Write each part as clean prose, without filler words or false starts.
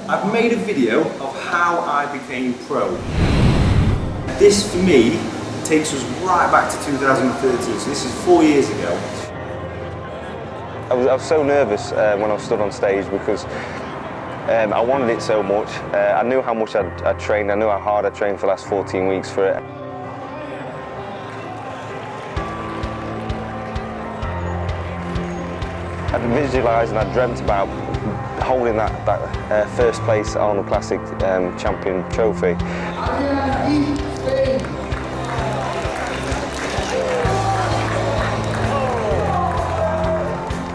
I've made a video of how I became pro. This, for me, takes us right back to 2013, so this is 4 years ago. I was so nervous when I stood on stage because I wanted it so much. I knew how much I'd trained, I knew how hard I trained for the last 14 weeks for it. I'd visualised and I dreamt about holding that first place Arnold Classic champion trophy.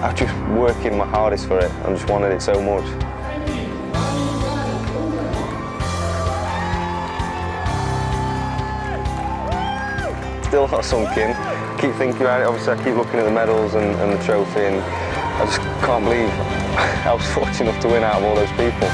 I was just working my hardest for it. I just wanted it so much. Still not sunk in. Keep thinking about it. Obviously, I keep looking at the medals and the trophy, and I just can't believe I was fortunate enough to win out of all those people.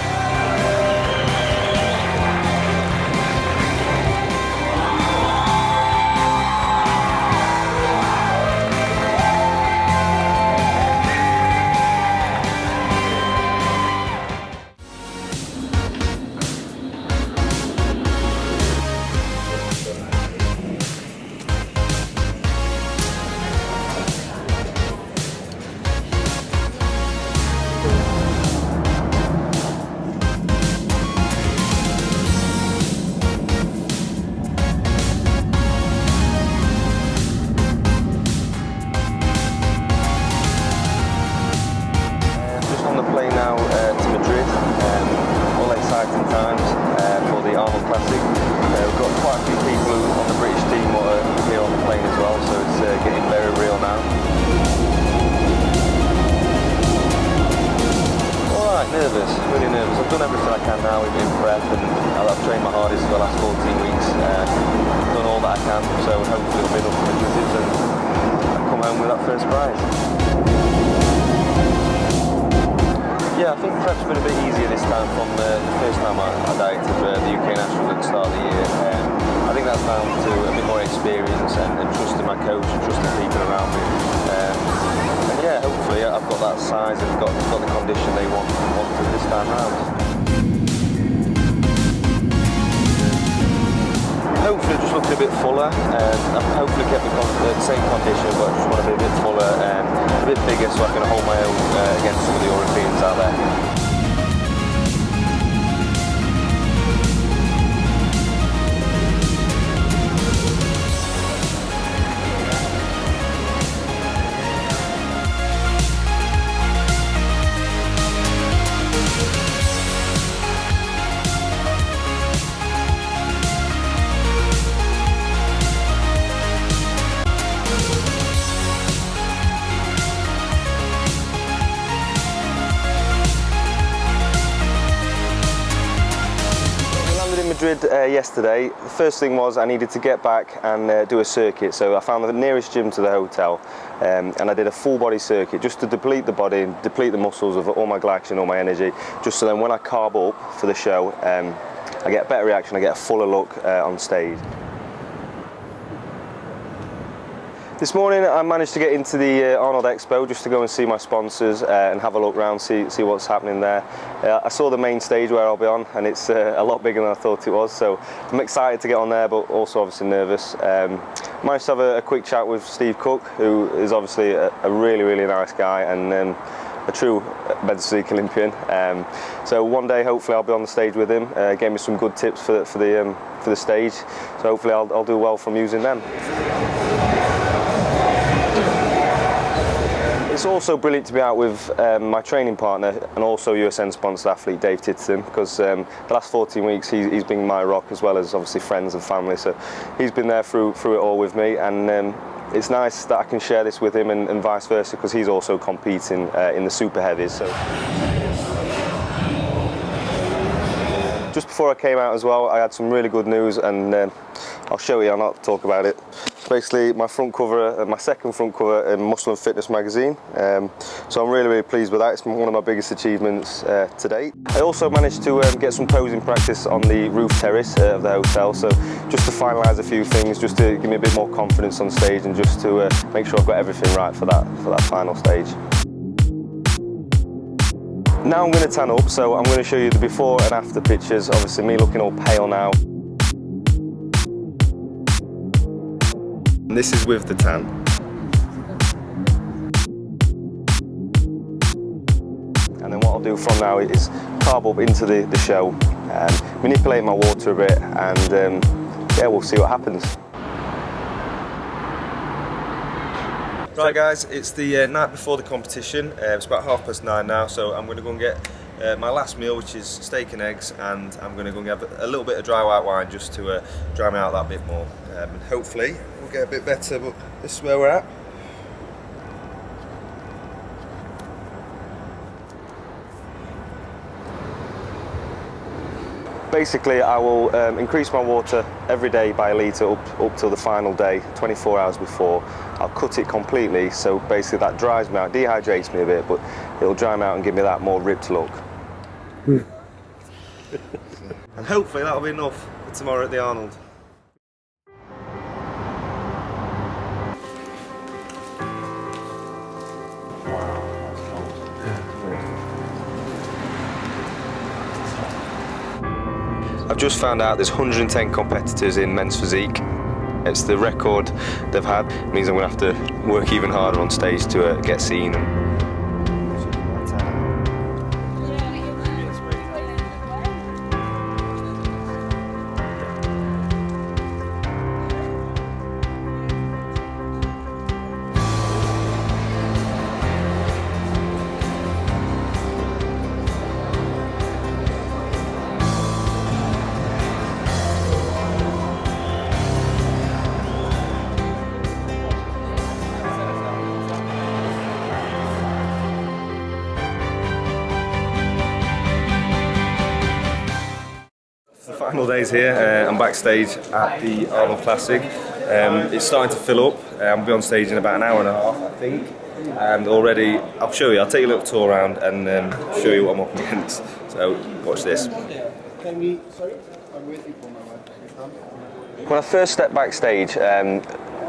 Now to Madrid, all exciting times for the Arnold Classic. We've got quite a few people on the British team who are here on the plane as well, so it's getting very real now. Alright, nervous, really nervous. I've done everything I can now in prep, and I've trained my hardest for the last 14 weeks. Done all that I can, so hopefully it'll be enough for the judges and I'll come home with that first prize. Yeah, I think prep's been a bit easier this time from the first time I dieted for the UK National at the start of the year. I think that's down to a bit more experience and trusting my coach and trusting people around me. And yeah, hopefully I've got that size and got the condition they wanted this time round. Hopefully just looking a bit fuller, I've hopefully kept the same condition, but I just want to be a bit fuller and a bit bigger so I can hold my own against some of the Europeans out there. Madrid yesterday. The first thing was I needed to get back and do a circuit, so I found the nearest gym to the hotel and I did a full body circuit just to deplete the body and deplete the muscles of all my glycogen, all my energy, just so then when I carb up for the show I get a better reaction, I get a fuller look on stage. This morning I managed to get into the Arnold Expo just to go and see my sponsors and have a look around, see what's happening there. I saw the main stage where I'll be on, and it's a lot bigger than I thought it was, so I'm excited to get on there, but also obviously nervous. Managed to have a quick chat with Steve Cook, who is obviously a really nice guy and a true men's physique Olympian. So one day hopefully I'll be on the stage with him. Gave me some good tips for the stage, so hopefully I'll do well from using them. It's also brilliant to be out with my training partner and also USN sponsored athlete Dave Titson, because the last 14 weeks he's been my rock, as well as obviously friends and family, so he's been there through it all with me, and it's nice that I can share this with him and vice versa, because he's also competing in the super heavies. So just before I came out as well, I had some really good news, and I'll show you, I'll not talk about it. Basically my front cover, my second front cover in Muscle and Fitness magazine, so I'm really pleased with that. It's one of my biggest achievements to date. I also managed to get some posing practice on the roof terrace of the hotel, so just to finalise a few things, just to give me a bit more confidence on stage, and just to make sure I've got everything right for that final stage. Now I'm going to tan up, so I'm going to show you the before and after pictures. Obviously me looking all pale now. And this is with the tan. And then what I'll do from now is carb up into the show, manipulate my water a bit, and yeah, we'll see what happens. Right guys, it's the night before the competition. It's about 9:30 now, so I'm going to go and get my last meal, which is steak and eggs, and I'm going to go and have a little bit of dry white wine just to dry me out that bit more. And hopefully we'll get a bit better, but this is where we're at. Basically, I will increase my water every day by a litre up till the final day, 24 hours before. I'll cut it completely, so basically that dries me out, dehydrates me a bit, but it'll dry me out and give me that more ripped look. And hopefully that'll be enough for tomorrow at the Arnold. I've just found out there's 110 competitors in men's physique. It's the record they've had. It means I'm going to have to work even harder on stage to get seen. Final days here. I'm backstage at the Arnold Classic. It's starting to fill up. I'll be on stage in about an hour and a half, I think. And already, I'll show you. I'll take you a little tour around and show you what I'm up against. So watch this. When I first stepped backstage,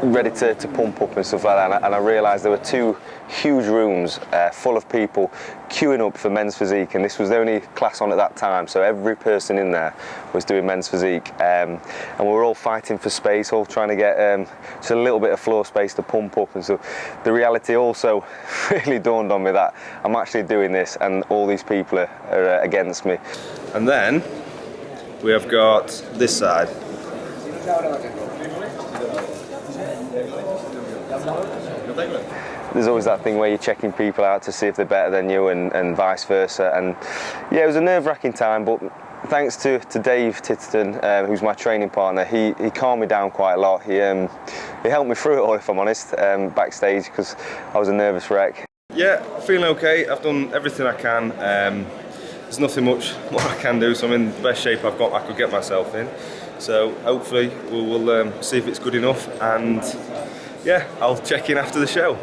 ready to pump up and stuff like that, and I realised there were two huge rooms full of people queuing up for men's physique, and this was the only class on at that time, so every person in there was doing men's physique, and we were all fighting for space, all trying to get just a little bit of floor space to pump up. And so the reality also really dawned on me that I'm actually doing this and all these people are against me. And then we have got this side. There's always that thing where you're checking people out to see if they're better than you, and vice versa. And yeah, it was a nerve-wracking time, but thanks to Dave Titterton, who's my training partner, he calmed me down quite a lot. He helped me through it all, if I'm honest, backstage, because I was a nervous wreck. Yeah, feeling okay. I've done everything I can. There's nothing much more I can do, so I'm in the best shape I could get myself in. So hopefully we'll see if it's good enough, and yeah, I'll check in after the show.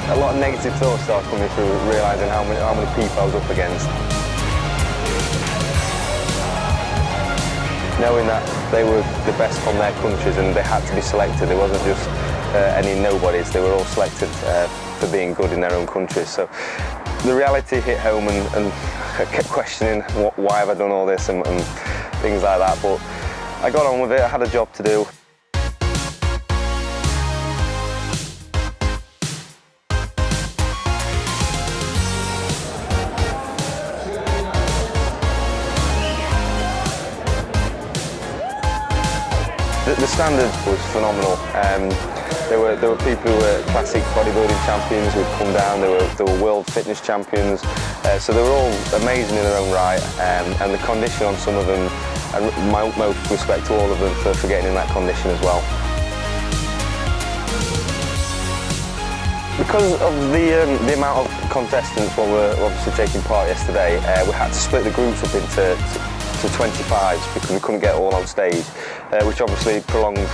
A lot of negative thoughts started coming through, realising how many people I was up against. Knowing that they were the best from their countries and they had to be selected, it wasn't just any nobodies, they were all selected for being good in their own countries. So the reality hit home, and I kept questioning why have I done all this and things like that, but I got on with it. I had a job to do. The standard was phenomenal. There were people who were classic bodybuilding champions who had come down. There were world fitness champions. So they were all amazing in their own right. And the condition on some of them, and my utmost respect to all of them for getting in that condition as well. Because of the amount of contestants what were obviously taking part yesterday, we had to split the groups up into 25s because we couldn't get all on stage, which obviously prolonged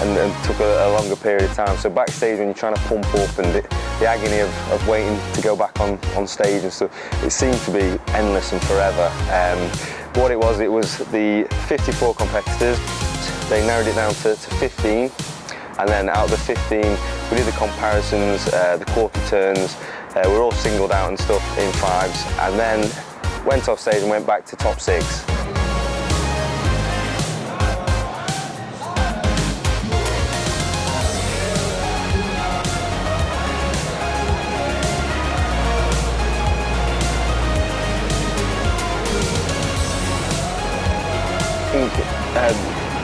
and took a longer period of time. So backstage, when you're trying to pump up and the agony of waiting to go back on stage and stuff, it seemed to be endless and forever. What it was the 54 competitors. They narrowed it down to 15, and then out of the 15, we did the comparisons, the quarter turns. We were all singled out and stuff in 5s, and then went off stage and went back to top 6.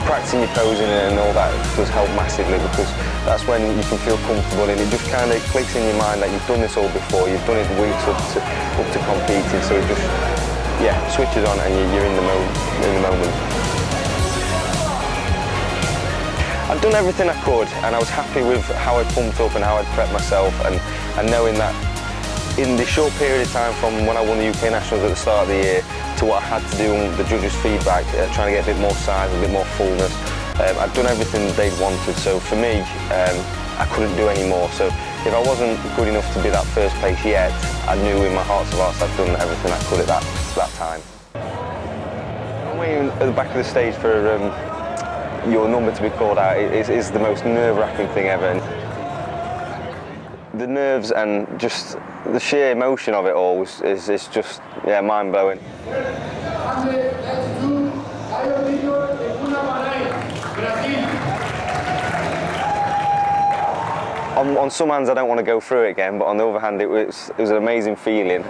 Practicing your posing and all that does help massively, because that's when you can feel comfortable, and it just kind of clicks in your mind that you've done this all before, you've done it weeks up to competing, so it just, yeah, switches on and you're in the moment. I'd done everything I could, and I was happy with how I pumped up and how I'd prepped myself, and knowing that in the short period of time from when I won the UK Nationals at the start of the year to what I had to do on the judges' feedback, trying to get a bit more size, a bit more fullness, I'd done everything they'd wanted, so for me, I couldn't do any more. So if I wasn't good enough to be that first place yet, I knew in my heart of hearts I'd done everything I could at that time. Waiting at the back of the stage for your number to be called out is the most nerve-wracking thing ever. The nerves and just the sheer emotion of it all is just, yeah, mind-blowing. On some hands I don't want to go through it again, but on the other hand it was an amazing feeling.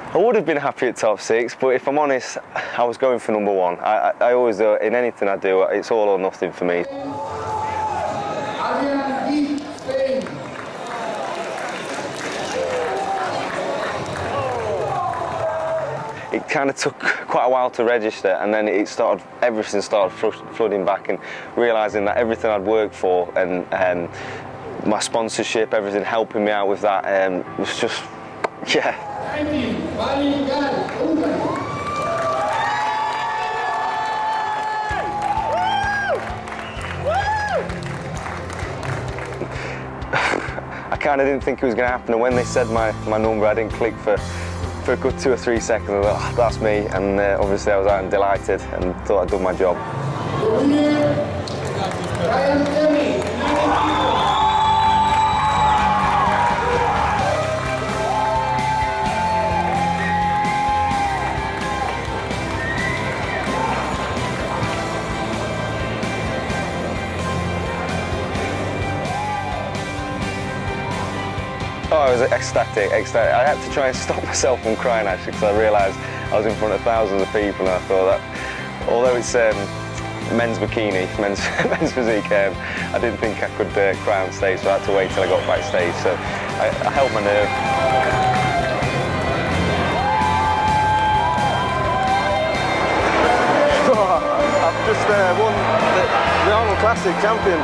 I would have been happy at top 6, but if I'm honest, I was going for number 1. I always do, in anything I do, it's all or nothing for me. It kind of took quite a while to register, and then everything started flooding back, and realising that everything I'd worked for and my sponsorship, everything helping me out with that, was just, yeah. I kind of didn't think it was going to happen, and when they said my number, I didn't click for a good 2 or 3 seconds. I thought, oh, that's me, and obviously I was out and delighted and thought I'd done my job. Oh, I was ecstatic. I had to try and stop myself from crying, actually, because I realised I was in front of thousands of people, and I thought that, although it's men's bikini, men's physique, I didn't think I could cry on stage, so I had to wait till I got backstage. So I held my nerve. I've just won the Arnold Classic champion.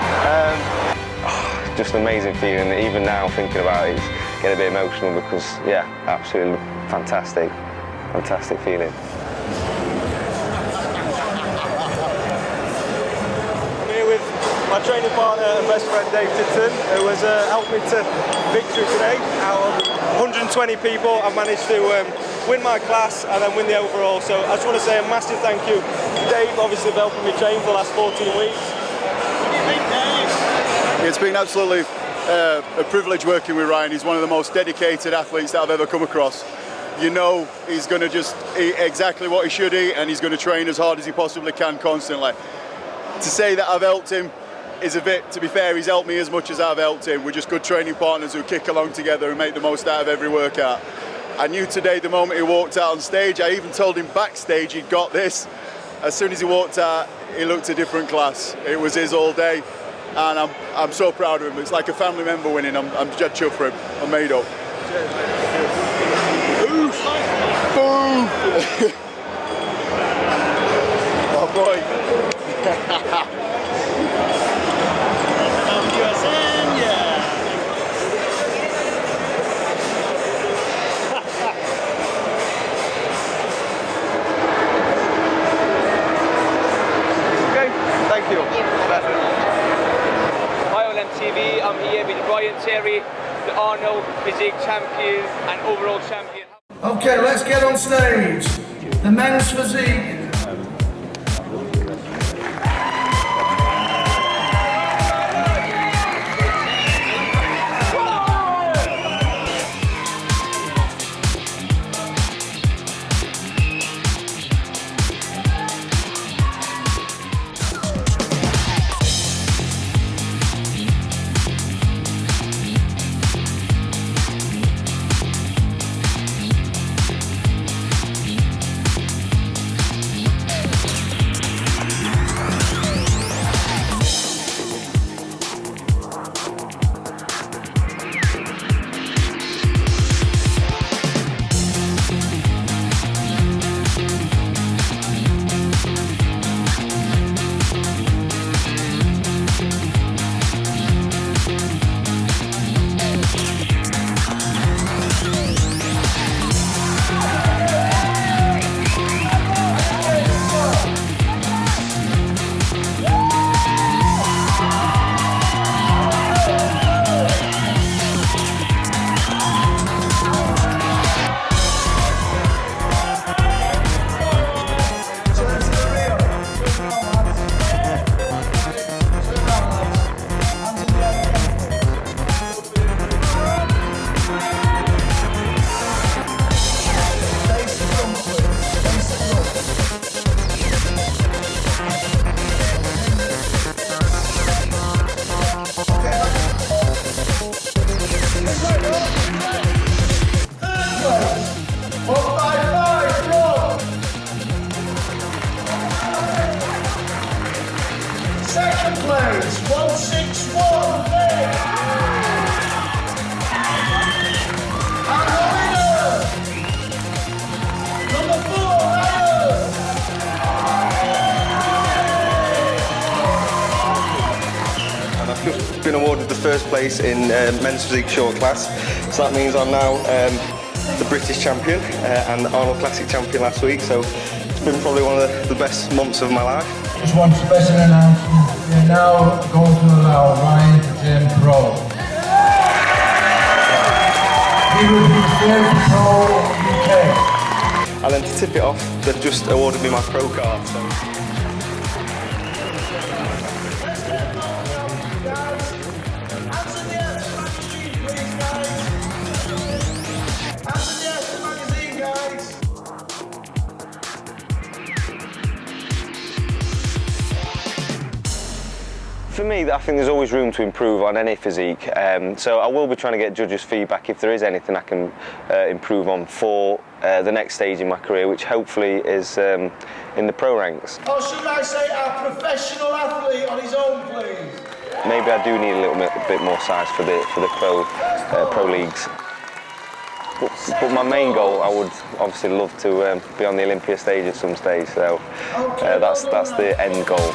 Just an amazing feeling. Even now, thinking about it, get a bit emotional, because, yeah, absolutely fantastic feeling. I'm here with my training partner and best friend Dave Tinton, who has helped me to victory today. Out of 120 people, I've managed to win my class and then win the overall. So I just want to say a massive thank you to Dave, obviously, for helping me train for the last 14 weeks. What do you think, Dave? It's been absolutely a privilege working with Ryan. He's one of the most dedicated athletes that I've ever come across. You know he's going to just eat exactly what he should eat, and he's going to train as hard as he possibly can constantly. To say that I've helped him is a bit, to be fair, he's helped me as much as I've helped him. We're just good training partners who kick along together and make the most out of every workout. I knew today the moment he walked out on stage, I even told him backstage he'd got this. As soon as he walked out, he looked a different class. It was his all day. And I'm so proud of him. It's like a family member winning. I'm dead chuffed for him. I'm made up. Oof. Boom! Oh boy. Thank you. TV. I'm here with Ryan Terry, the Arnold physique champion and overall champion. Okay, let's get on stage. The men's physique. Second place, 161 there. And the winner, number 4, Ryan. And I've just been awarded the first place in men's physique short class, so that means I'm now the British champion and Arnold Classic champion last week, so it's been probably one of the best months of my life. Just one special announcement. We're now going to allow Ryan to turn pro. He will be the first pro UK. And then to tip it off, they've just awarded me my pro card. So. For me, I think there's always room to improve on any physique, so I will be trying to get judges' feedback if there is anything I can improve on for the next stage in my career, which hopefully is in the pro ranks. Or should I say our professional athlete on his own, please? Maybe I do need a little bit more size for the pro leagues. But my main goal, I would obviously love to be on the Olympia stage at some stage, so that's the end goal.